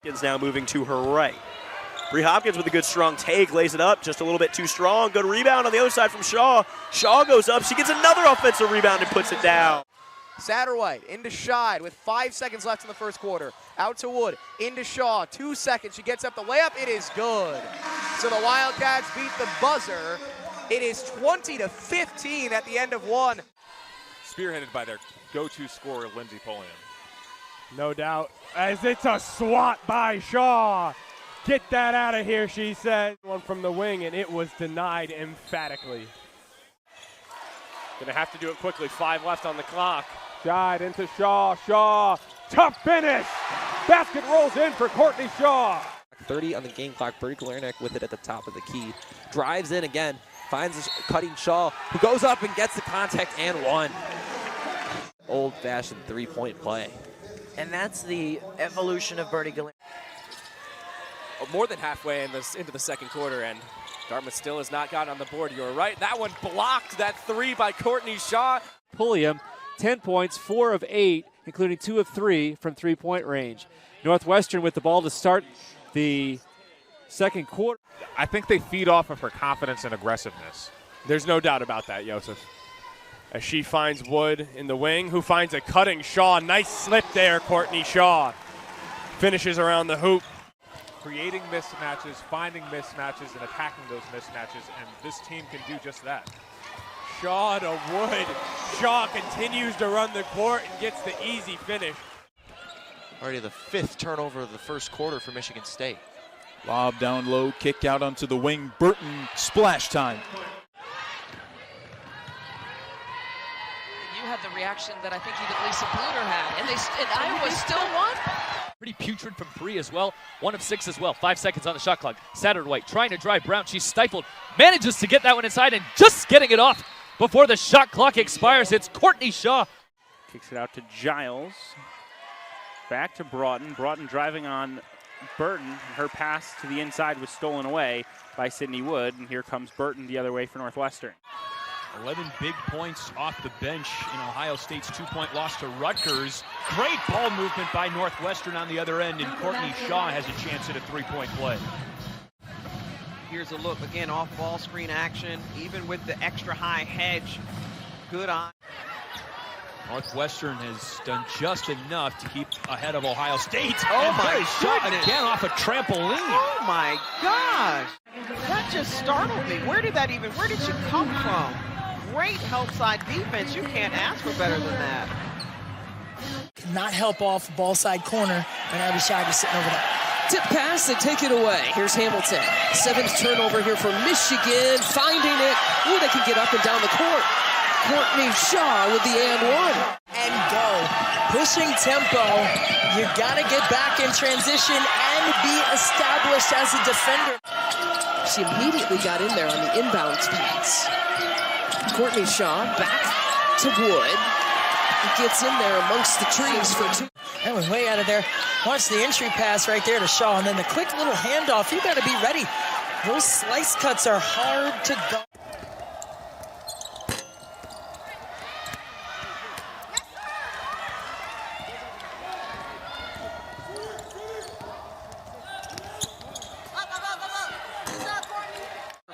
Hopkins now moving to her right. Bree Hopkins with a good strong take, lays it up just a little bit too strong. Good rebound on the other side from Shaw. Shaw goes up, she gets another offensive rebound and puts it down. Satterwhite into Scheid with 5 seconds left in the first quarter. Out to Wood, into Shaw, 2 seconds. She gets up the layup, it is good. So the Wildcats beat the buzzer. It is 20-15 at the end of one. Spearheaded by their go-to scorer, Lindsey Polian. No doubt, as it's a swat by Shaw. Get that out of here, she said. One from the wing, and it was denied emphatically. Gonna have to do it quickly, 5 left on the clock. Scheid into Shaw, Shaw, tough finish. Basket rolls in for Courtney Shaw. 30 on the game clock, Birdie Galernick with it at the top of the key. Drives in again, finds a cutting Shaw, who goes up and gets the contact and one. Old-fashioned three-point play. And that's the evolution of Birdie Galernick. More than halfway into the second quarter, and Dartmouth still has not gotten on the board. You're right, that one blocked, that three by Courtney Shaw. Pulliam, 10 points, 4 of 8, including 2 of 3 from three-point range. Northwestern with the ball to start the second quarter. I think they feed off of her confidence and aggressiveness. There's no doubt about that, Joseph. As she finds Wood in the wing, who finds a cutting Shaw. Nice slip there, Courtney Shaw. Finishes around the hoop. Creating mismatches, finding mismatches, and attacking those mismatches, and this team can do just that. Shaw to Wood. Shaw continues to run the court and gets the easy finish. Already the 5th turnover of the first quarter for Michigan State. Lob down low, kick out onto the wing. Burton, splash time. You had the reaction that I think even Lisa Bluter had, and Iowa still won. Pretty putrid from 3 as well. 1 of 6 as well. 5 seconds on the shot clock. Satterwhite trying to drive Brown. She's stifled. Manages to get that one inside and just getting it off before the shot clock expires. It's Courtney Shaw. Kicks it out to Giles. Back to Broughton. Broughton driving on Burton. Her pass to the inside was stolen away by Sydney Wood. And here comes Burton the other way for Northwestern. 11 big points off the bench in Ohio State's 2-point loss to Rutgers. Great ball movement by Northwestern on the other end, and Courtney Shaw has a chance at a 3-point play. Here's a look, again, off ball screen action, even with the extra high hedge. Good eye. Northwestern has done just enough to keep ahead of Ohio State. Oh my shot again off a trampoline. Oh my gosh. That just startled me. Where did she come from? Great help side defense. You can't ask for better than that. Not help off ball side corner, and Abby Scheid is sitting over there. Tip pass, they take it away. Here's Hamilton. 7th turnover here for Michigan. Finding it. Ooh, they can get up and down the court. Courtney Shaw with the and one. And go. Pushing tempo. You got to get back in transition and be established as a defender. She immediately got in there on the inbounds pass. Courtney Shaw back to Wood. He gets in there amongst the trees for 2. That was way out of there. Watch the entry pass right there to Shaw, and then the quick little handoff. You got to be ready. Those slice cuts are hard to go.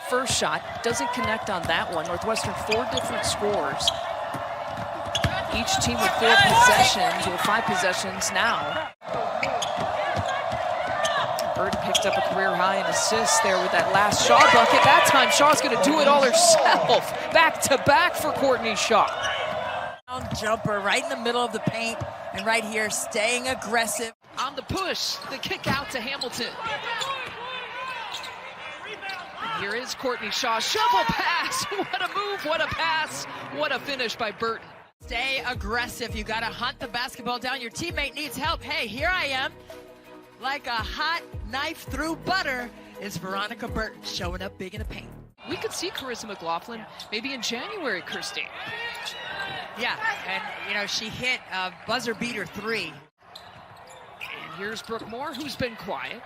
First shot doesn't connect on that one. Northwestern 4 different scores. Each team with 4 possessions, or 5 possessions now. Bird picked up a career high in assists there with that last Shaw bucket. That time Shaw's going to do it all herself. Back to back for Courtney Shaw. Jumper right in the middle of the paint, and right here staying aggressive. On the push, the kick out to Hamilton. Here is Courtney Shaw. Shovel pass. What a move. What a pass. What a finish by Burton. Stay aggressive. You got to hunt the basketball down. Your teammate needs help. Hey, here I am. Like a hot knife through butter is Veronica Burton showing up big in the paint. We could see Carissa McLaughlin maybe in January, Christine. Yeah, and, she hit a buzzer beater 3. And here's Brooke Moore, who's been quiet.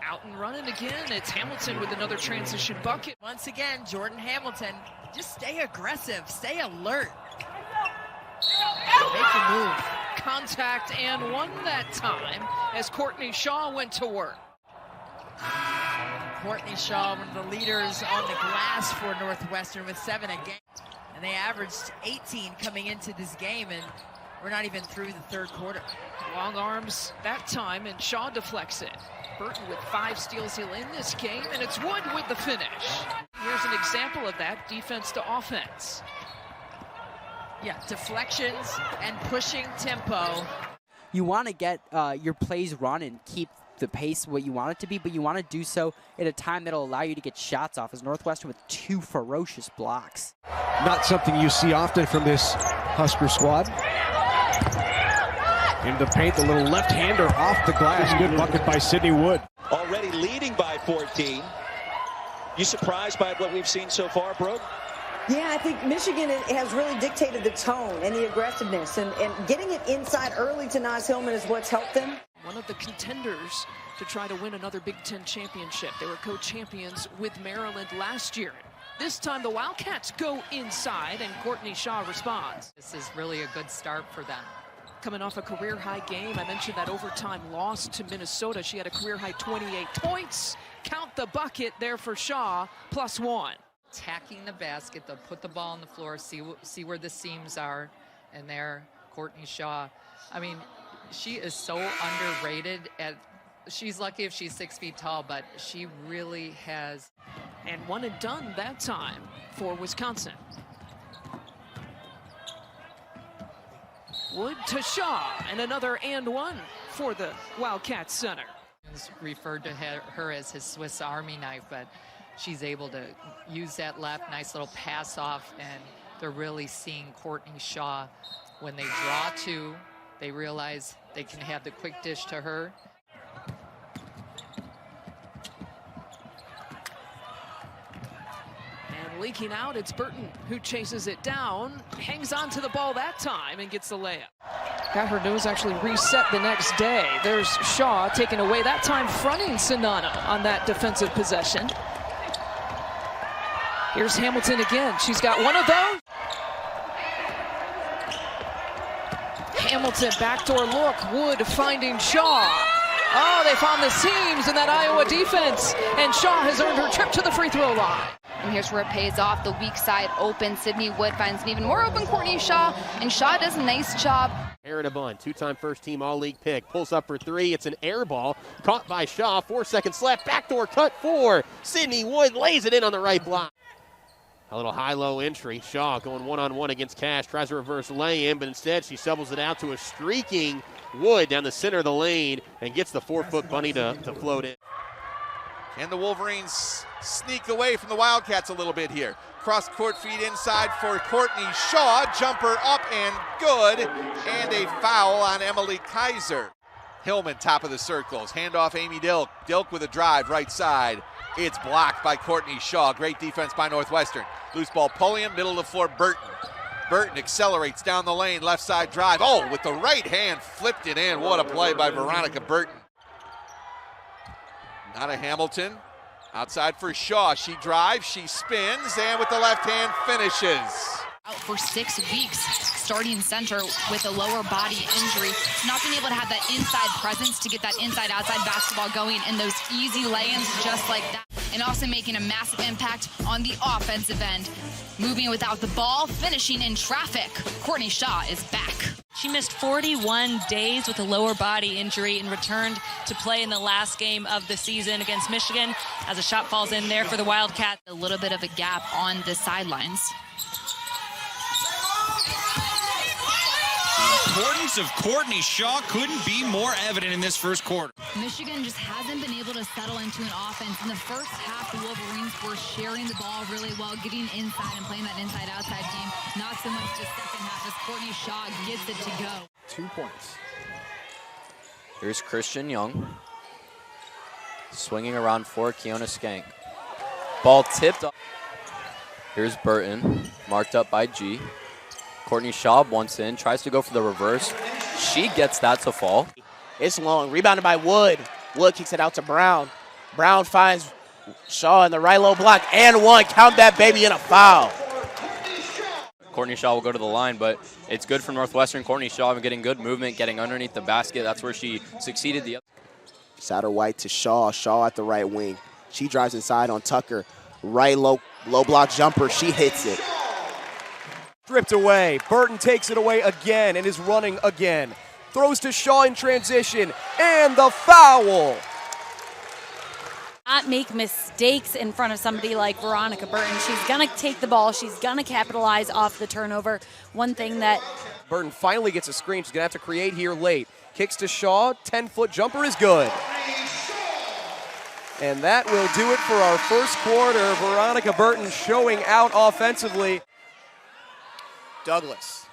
Out and running again. It's Hamilton with another transition bucket. Once again, Jordan Hamilton. Just stay aggressive. Stay alert. contact and one that time as Courtney Shaw went to work. Courtney Shaw, one of the leaders on the glass for Northwestern with 7 a game. And they averaged 18 coming into this game, and we're not even through the third quarter. Long arms that time, and Shaw deflects it. Burton with 5 steals he'll in this game, and it's Wood with the finish. Here's an example of that, defense to offense. Yeah, deflections and pushing tempo. You want to get your plays run and keep the pace what you want it to be, but you want to do so at a time that'll allow you to get shots off, as Northwestern with 2 ferocious blocks. Not something you see often from this Husker squad. Into the paint, the little left-hander off the glass. Good bucket by Sydney Wood. Already leading by 14. You surprised by what we've seen so far, Brooke? Yeah, I think Michigan has really dictated the tone and the aggressiveness, and getting it inside early to Naz Hillman is what's helped them. One of the contenders to try to win another Big Ten championship. They were co-champions with Maryland last year. This time the Wildcats go inside, and Courtney Shaw responds. This is really a good start for them. Coming off a career-high game, I mentioned that overtime loss to Minnesota. She had a career-high 28 points. Count the bucket there for Shaw, +1. Attacking the basket, they'll put the ball on the floor, see where the seams are, and there, Courtney Shaw. I mean, she is so underrated. She's lucky if she's 6 feet tall, but she really has. And one and done that time for Wisconsin. Wood to Shaw, and another and one for the Wildcats center. Referred to her as his Swiss Army knife, but she's able to use that left, nice little pass off, and they're really seeing Courtney Shaw. When they draw 2, they realize they can have the quick dish to her. And leaking out, it's Burton who chases it down, hangs on to the ball that time, and gets the layup. Got her nose actually reset the next day. There's Shaw taken away, that time fronting Sanana on that defensive possession. Here's Hamilton again. She's got one of those. Hamilton, backdoor look. Wood finding Shaw. Oh, they found the seams in that Iowa defense. And Shaw has earned her trip to the free throw line. And here's where it pays off. The weak side open. Sydney Wood finds an even more open Courtney Shaw. And Shaw does a nice job. Aaron Abun, 2-time first-team All-League pick. Pulls up for 3. It's an air ball. Caught by Shaw. 4-second slap. Backdoor cut 4. Sydney Wood lays it in on the right block. A little high-low entry. Shaw going one-on-one against Cash. Tries a reverse lay-in, but instead she shovels it out to a streaking Wood down the center of the lane and gets the 4-foot bunny to float in. And the Wolverines sneak away from the Wildcats a little bit here. Cross court feed inside for Courtney Shaw. Jumper up and good. And a foul on Emily Kaiser. Hillman, top of the circles. Handoff Amy Dilk. Dilk with a drive right side. It's blocked by Courtney Shaw. Great defense by Northwestern. Loose ball, Pulliam, middle of the floor, Burton. Burton accelerates down the lane, left side drive. Oh, with the right hand, flipped it in. What a play by Veronica Burton. Not a Hamilton. Outside for Shaw. She drives, she spins, and with the left hand finishes. Out for 6 weeks, starting center with a lower body injury. Not being able to have that inside presence to get that inside-outside basketball going and those easy lay-ins just like that. And also making a massive impact on the offensive end. Moving without the ball, finishing in traffic. Courtney Shaw is back. She missed 41 days with a lower body injury and returned to play in the last game of the season against Michigan as a shot falls in there for the Wildcats. A little bit of a gap on the sidelines. The importance of Courtney Shaw couldn't be more evident in this first quarter. Michigan just hasn't been able to settle into an offense. In the first half, the Wolverines were sharing the ball really well, getting inside and playing that inside-outside game. Not so much the second half as Courtney Shaw gets it to go. 2 points. Here's Christian Young. Swinging around for Keona Skank. Ball tipped up. Here's Burton, marked up by G. Courtney Shaw once in, tries to go for the reverse. She gets that to fall. It's long, rebounded by Wood. Wood kicks it out to Brown. Brown finds Shaw in the right low block and one. Count that baby in a foul. Courtney Shaw will go to the line, but it's good for Northwestern. Courtney Shaw getting good movement, getting underneath the basket. That's where she succeeded. Satterwhite to Shaw. Shaw at the right wing. She drives inside on Tucker. Right low block jumper. She hits it. Stripped away. Burton takes it away again and is running again. Throws to Shaw in transition. And the foul. Not make mistakes in front of somebody like Veronica Burton. She's going to take the ball. She's going to capitalize off the turnover. One thing that Burton finally gets a screen. She's going to have to create here late. Kicks to Shaw. 10-foot jumper is good. And that will do it for our first quarter. Veronica Burton showing out offensively. Douglas.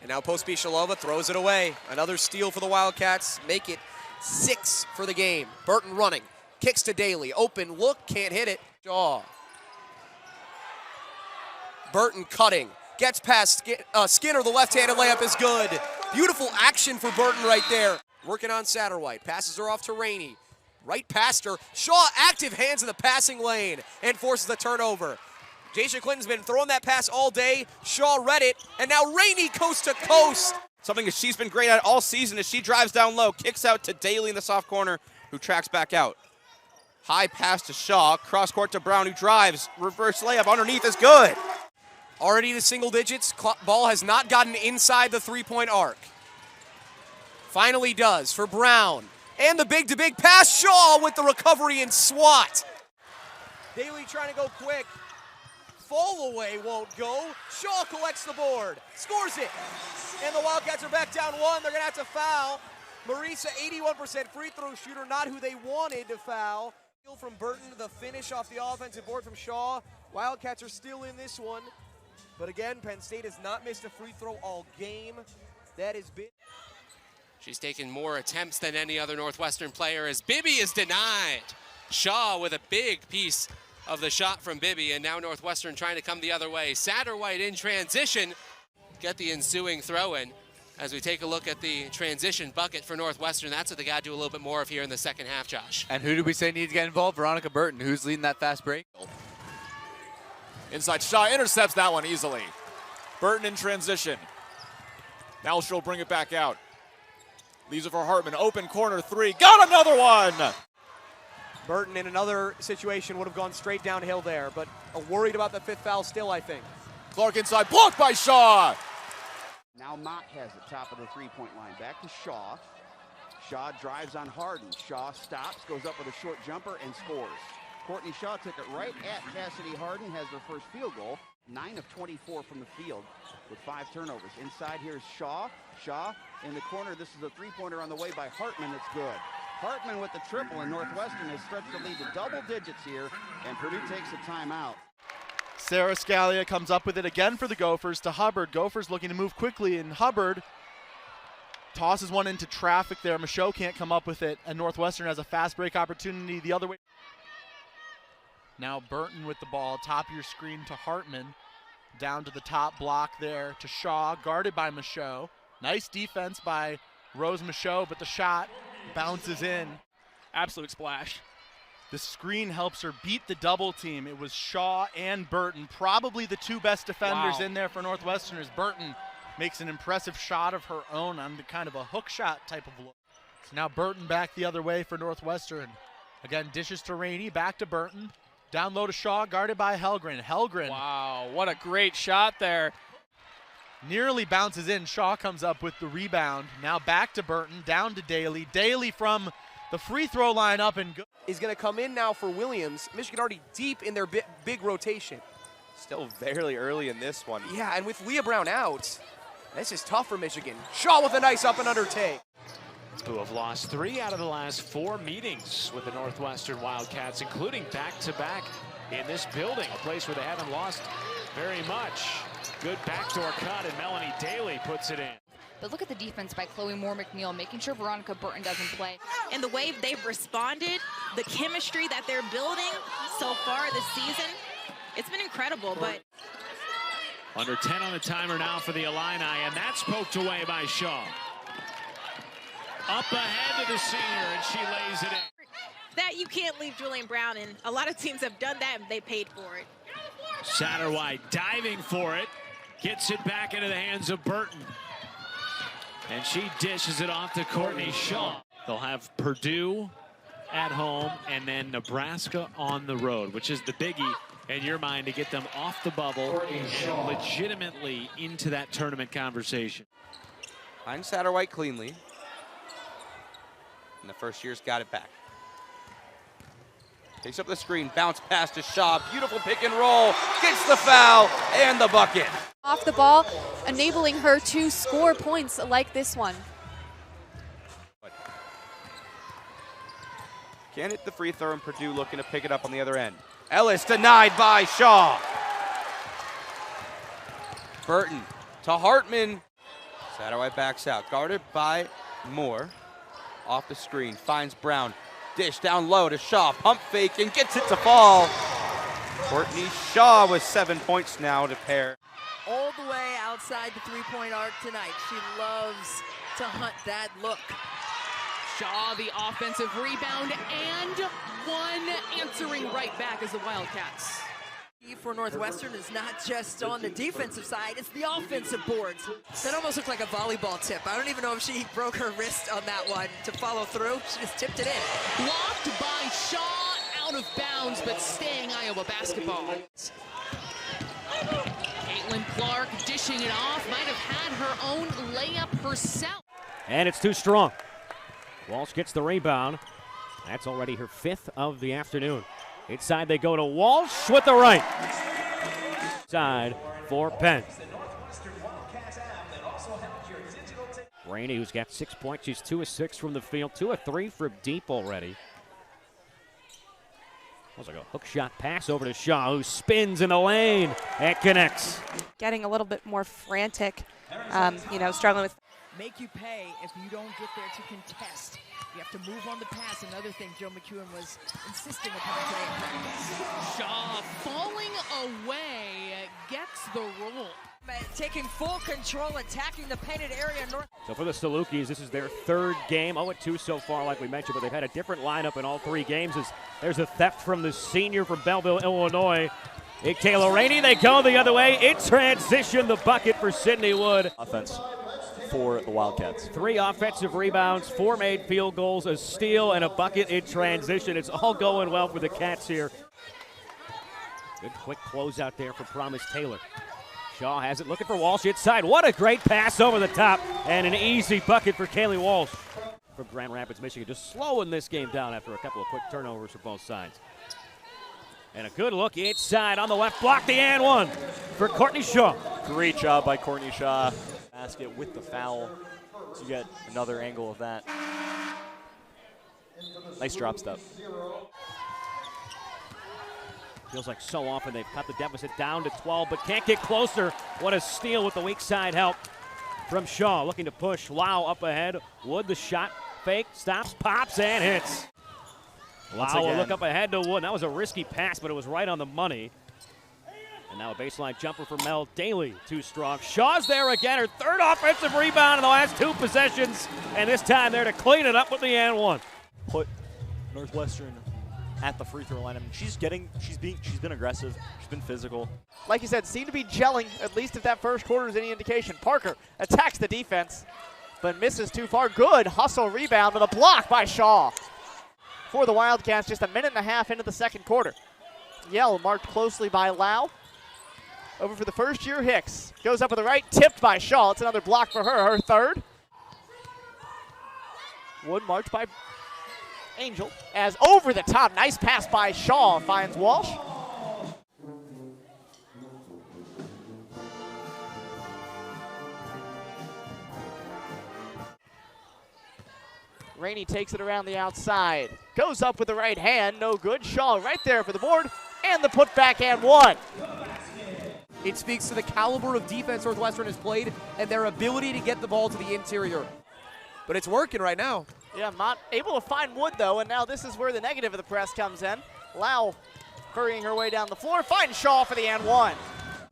And now Pospisilova throws it away. Another steal for the Wildcats. Make it 6 for the game. Burton running. Kicks to Daly. Open look. Can't hit it. Shaw. Burton cutting. Gets past Skinner. The left-handed layup is good. Beautiful action for Burton right there. Working on Satterwhite. Passes her off to Rainey. Right past her. Shaw active hands in the passing lane and forces the turnover. Jasia Clinton's been throwing that pass all day. Shaw read it, and now Rainey coast to coast. Something that she's been great at all season as she drives down low, kicks out to Daly in the soft corner, who tracks back out. High pass to Shaw, cross court to Brown, who drives. Reverse layup underneath is good. Already to single digits. Ball has not gotten inside the three-point arc. Finally does for Brown. And the big-to-big pass. Shaw with the recovery and swat. Daly trying to go quick. Fall away won't go. Shaw collects the board. Scores it. And the Wildcats are back down 1. They're going to have to foul. Marisa, 81% free throw shooter, not who they wanted to foul. From Burton, the finish off the offensive board from Shaw. Wildcats are still in this one. But again, Penn State has not missed a free throw all game. That has been. She's taken more attempts than any other Northwestern player as Bibby is denied. Shaw with a big piece of the shot from Bibby, and now Northwestern trying to come the other way. Satterwhite in transition. Get the ensuing throw-in. As we take a look at the transition bucket for Northwestern, that's what they got to do a little bit more of here in the second half, Josh. And who did we say needs to get involved? Veronica Burton. Who's leading that fast break? Inside Shaw intercepts that one easily. Burton in transition. Now she'll bring it back out. Leaves it for Hartman. Open corner three. Got another one! Burton in another situation would have gone straight downhill there, but worried about the fifth foul still, I think. Clark inside, blocked by Shaw! Now Mott has it, top of the three-point line. Back to Shaw. Shaw drives on Harden. Shaw stops, goes up with a short jumper, and scores. Courtney Shaw took it right at Cassidy Harden, has her first field goal. 9 of 24 from the field with 5 turnovers. Inside here's Shaw. Shaw in the corner. This is a three-pointer on the way by Hartman. It's good. Hartman with the triple, and Northwestern has stretched the lead to double digits here, and Purdue takes a timeout. Sarah Scalia comes up with it again for the Gophers to Hubbard. Gophers looking to move quickly, and Hubbard tosses one into traffic there. Michaud can't come up with it, and Northwestern has a fast break opportunity the other way. Now Burton with the ball, top of your screen to Hartman. Down to the top block there to Shaw, guarded by Michaud. Nice defense by Rose Michaud, but the shot bounces in. Absolute splash. The screen helps her beat the double team. It was Shaw and Burton, probably the two best defenders in there for Northwestern, as Burton makes an impressive shot of her own on the kind of a hook shot type of look. So now Burton back the other way for Northwestern. Again, dishes to Rainey, back to Burton. Down low to Shaw, guarded by Helgren. Helgren. Wow, what a great shot there. Nearly bounces in. Shaw comes up with the rebound. Now back to Burton, down to Daly. Daly from the free throw line up and good. Is going to come in now for Williams. Michigan already deep in their big rotation. Still very early in this one. Yeah, and with Leah Brown out, this is tough for Michigan. Shaw with a nice up and under take. Who have lost 3 out of the last 4 meetings with the Northwestern Wildcats, including back-to-back in this building, a place where they haven't lost very much. Good backdoor cut, and Melanie Daly puts it in. But look at the defense by Chloe Moore McNeil, making sure Veronica Burton doesn't play. And the way they've responded, the chemistry that they're building so far this season, it's been incredible. But under 10 on the timer now for the Illini, and that's poked away by Shaw. Up ahead to the senior, and she lays it in. That you can't leave Julian Brown, and a lot of teams have done that, and they paid for it. Satterwhite diving for it. Gets it back into the hands of Burton. And she dishes it off to Courtney Shaw. They'll have Purdue at home and then Nebraska on the road, which is the biggie in your mind to get them off the bubble and legitimately into that tournament conversation. Finds Satterwhite cleanly. And the first year's got it back. Takes up the screen, bounce pass to Shaw. Beautiful pick and roll. Gets the foul and the bucket. Off the ball, enabling her to score points like this one. Can't hit the free throw, and Purdue looking to pick it up on the other end. Ellis denied by Shaw. Burton to Hartman. Satterwhite backs out, guarded by Moore. Off the screen, finds Brown. Dish down low to Shaw, pump fake and gets it to fall. Courtney Shaw with 7 points now to pair. All the way outside the three-point arc tonight. She loves to hunt that look. Shaw, the offensive rebound, and one answering right back as the Wildcats. For Northwestern is not just on the defensive side, it's the offensive boards. That almost looked like a volleyball tip. I don't even know if she broke her wrist on that one to follow through. She just tipped it in. Blocked by Shaw, out of bounds, but staying Iowa basketball. Caitlin Clark dishing it off, might have had her own layup herself. And it's too strong. Walsh gets the rebound. That's already her 5th of the afternoon. Inside they go to Walsh with the right. Side for Penn. Rainey, who's got 6 points. She's 2 of 6 from the field. 2 of 3 from deep already. Looks like a hook shot pass over to Shaw, who spins in the lane and connects. Getting a little bit more frantic, struggling with. Make you pay if you don't get there to contest. You have to move on the pass. Another thing Joe McEwen was insisting upon today in practice. Shaw falling away, gets the roll. Taking full control, attacking the painted area. So for the Salukis, this is their 3rd game. 0-2 so far, like we mentioned, but they've had a different lineup in all 3 games. As there's a theft from the senior from Belleville, Illinois. Taylor Rainey, they go the other way. In transition, the bucket for Sydney Wood. Offense for the Wildcats. 3 offensive rebounds, 4 made field goals, a steal, and a bucket in transition. It's all going well for the Cats here. Good quick closeout there for Promise Taylor. Shaw has it, looking for Walsh inside. What a great pass over the top, and an easy bucket for Kaylee Walsh. For Grand Rapids, Michigan, just slowing this game down after a couple of quick turnovers for both sides. And a good look inside on the left block, the and one for Courtney Shaw. Great job by Courtney Shaw. Basket with the foul, so you get another angle of that. Nice drop step. Feels like so often they've cut the deficit down to 12, but can't get closer. What a steal with the weak side help from Shaw. Looking to push. Lau up ahead. Wood, the shot fake, stops, pops, and hits. Lau will look up ahead to Wood. That was a risky pass, but it was right on the money. And now a baseline jumper for Mel Daly, too strong. Shaw's there again, her 3rd offensive rebound in the last 2 possessions, and this time there to clean it up with the and one. Put Northwestern at the free throw line. I mean, she's been aggressive, she's been physical. Like you said, seemed to be gelling, at least if that first quarter is any indication. Parker attacks the defense, but misses too far. Good hustle rebound with a block by Shaw. For the Wildcats, just a minute and a half into the second quarter. Yell marked closely by Lau. Over for the first year, Hicks. Goes up with the right, tipped by Shaw. It's another block for her 3rd. Wood marked by Angel. As over the top, nice pass by Shaw, finds Walsh. Rainey takes it around the outside. Goes up with the right hand, no good. Shaw right there for the board, and the putback and one. It speaks to the caliber of defense Northwestern has played and their ability to get the ball to the interior. But it's working right now. Yeah, not able to find Wood, though, and now this is where the negative of the press comes in. Lau hurrying her way down the floor, finds Shaw for the and one.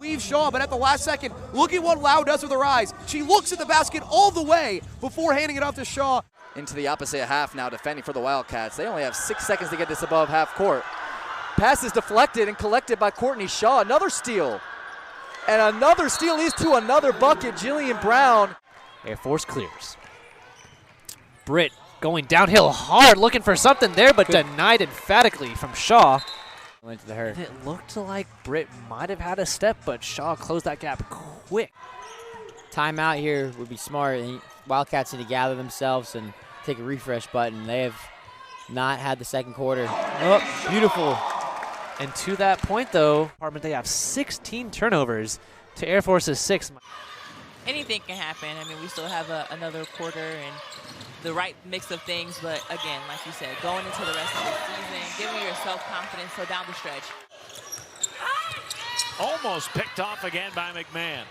Leave Shaw, but at the last second, look at what Lau does with her eyes. She looks at the basket all the way before handing it off to Shaw. Into the opposite half now, defending for the Wildcats. They only have 6 seconds to get this above half court. Pass is deflected and collected by Courtney Shaw. Another steal. And another steal leads to another bucket. Jillian Brown. Air Force clears. Britt going downhill hard, looking for something there, but denied emphatically from Shaw. Went to the hurt. And it looked like Britt might have had a step, but Shaw closed that gap quick. Timeout here would be smart. Wildcats need to gather themselves and take a refresh button. They have not had the second quarter. Oh, beautiful. And to that point, though, they have 16 turnovers to Air Force's 6. Anything can happen. I mean, we still have another quarter and the right mix of things. But again, like you said, going into the rest of the season, giving yourself confidence so down the stretch. Almost picked off again by McMahon.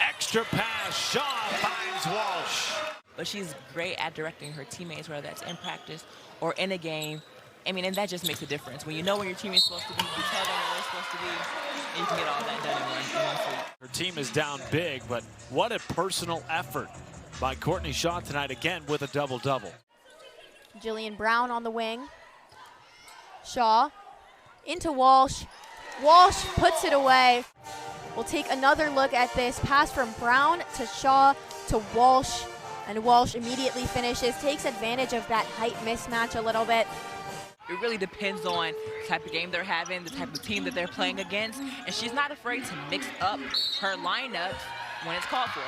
Extra pass. Shaw finds Walsh. But she's great at directing her teammates, whether that's in practice or in a game. I mean, and that just makes a difference. When you know where your team is supposed to be, you tell them where they're supposed to be, and you can get all that done in one sweep. Her team is down big, but what a personal effort by Courtney Shaw tonight, again with a double-double. Jillian Brown on the wing. Shaw into Walsh. Walsh puts it away. We'll take another look at this pass from Brown to Shaw to Walsh. And Walsh immediately finishes, takes advantage of that height mismatch a little bit. It really depends on the type of game they're having, the type of team that they're playing against. And she's not afraid to mix up her lineup when it's called for.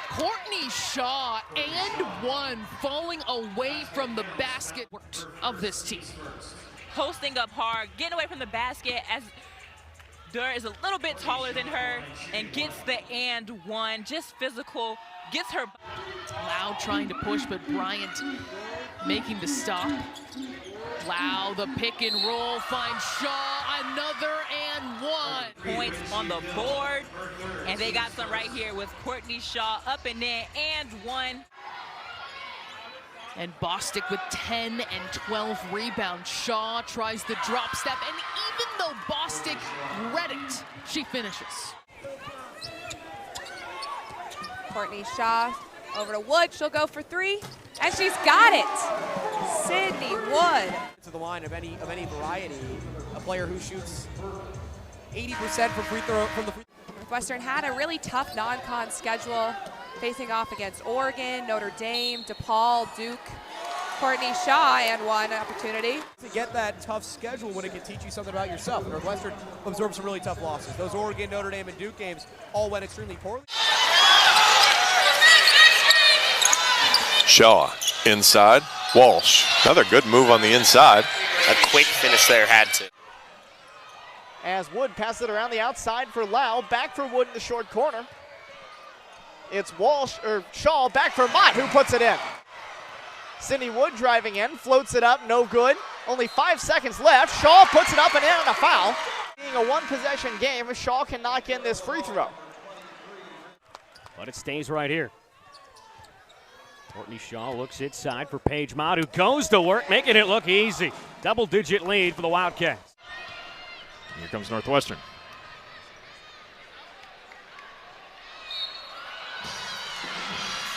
Courtney Shaw and one falling away from the basket of this team. Posting up hard, getting away from the basket as Durr is a little bit taller than her and gets the and one, just physical, gets her. Lau trying to push, but Bryant making the stop. Lau, the pick and roll, finds Shaw, another and one. Points on the board, and they got some right here with Courtney Shaw up and in and one. And Bostic with 10 and 12 rebounds. Shaw tries the drop step, and even though Bostic read it, she finishes. Courtney Shaw over to Wood. She'll go for three, and she's got it. Sydney Wood. To the line of any variety, a player who shoots 80% from free throw from the free. Northwestern had a really tough non-con schedule, facing off against Oregon, Notre Dame, DePaul, Duke. Courtney Shaw and one opportunity. To get that tough schedule when it can teach you something about yourself. Northwestern absorbed some really tough losses. Those Oregon, Notre Dame, and Duke games all went extremely poorly. Shaw inside. Walsh. Another good move on the inside. A quick finish there, had to. As Wood passes it around the outside for Lau. Back for Wood in the short corner. It's Shaw back for Mott, who puts it in. Sydney Wood driving in, floats it up, no good. Only 5 seconds left. Shaw puts it up and in on a foul. Being a one-possession game, Shaw can knock in this free throw. But it stays right here. Courtney Shaw looks inside for Paige Mott, who goes to work, making it look easy. Double-digit lead for the Wildcats. Here comes Northwestern.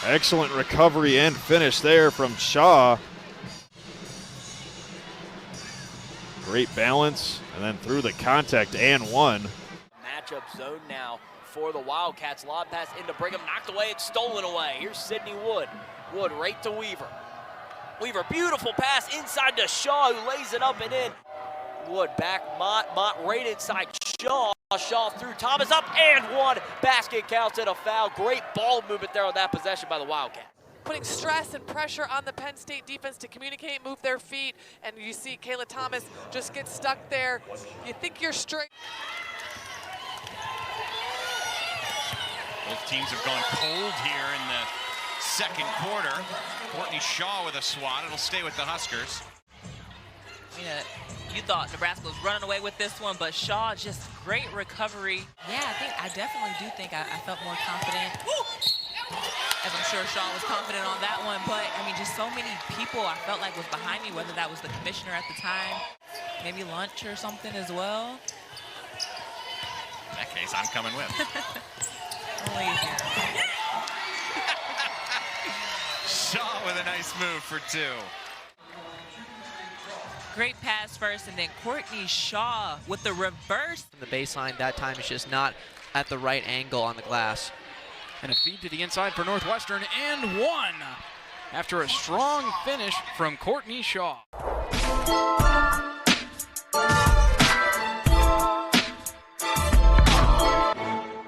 Excellent recovery and finish there from Shaw. Great balance, and then through the contact and one. Matchup zone now for the Wildcats. Lob pass into Brigham, knocked away, it's stolen away. Here's Sydney Wood. Wood right to Weaver. Weaver, beautiful pass inside to Shaw, who lays it up and in. Wood back, Mott right inside Shaw. Shaw through Thomas, up and one. Basket counts and a foul. Great ball movement there on that possession by the Wildcats. Putting stress and pressure on the Penn State defense to communicate, move their feet, and you see Kayla Thomas just get stuck there. You think you're straight. Both teams have gone cold here in the second quarter. Courtney Shaw with a swat. It'll stay with the Huskers. You thought Nebraska was running away with this one, but Shaw, just great recovery. Yeah, I definitely do think I felt more confident. As I'm sure Shaw was confident on that one, but I mean, just so many people I felt like was behind me, whether that was the commissioner at the time, maybe lunch or something as well. In that case, I'm coming with. Shaw with a nice move for two. Great pass first, and then Courtney Shaw with the reverse. The baseline that time is just not at the right angle on the glass. And a feed to the inside for Northwestern, and one after a strong finish from Courtney Shaw.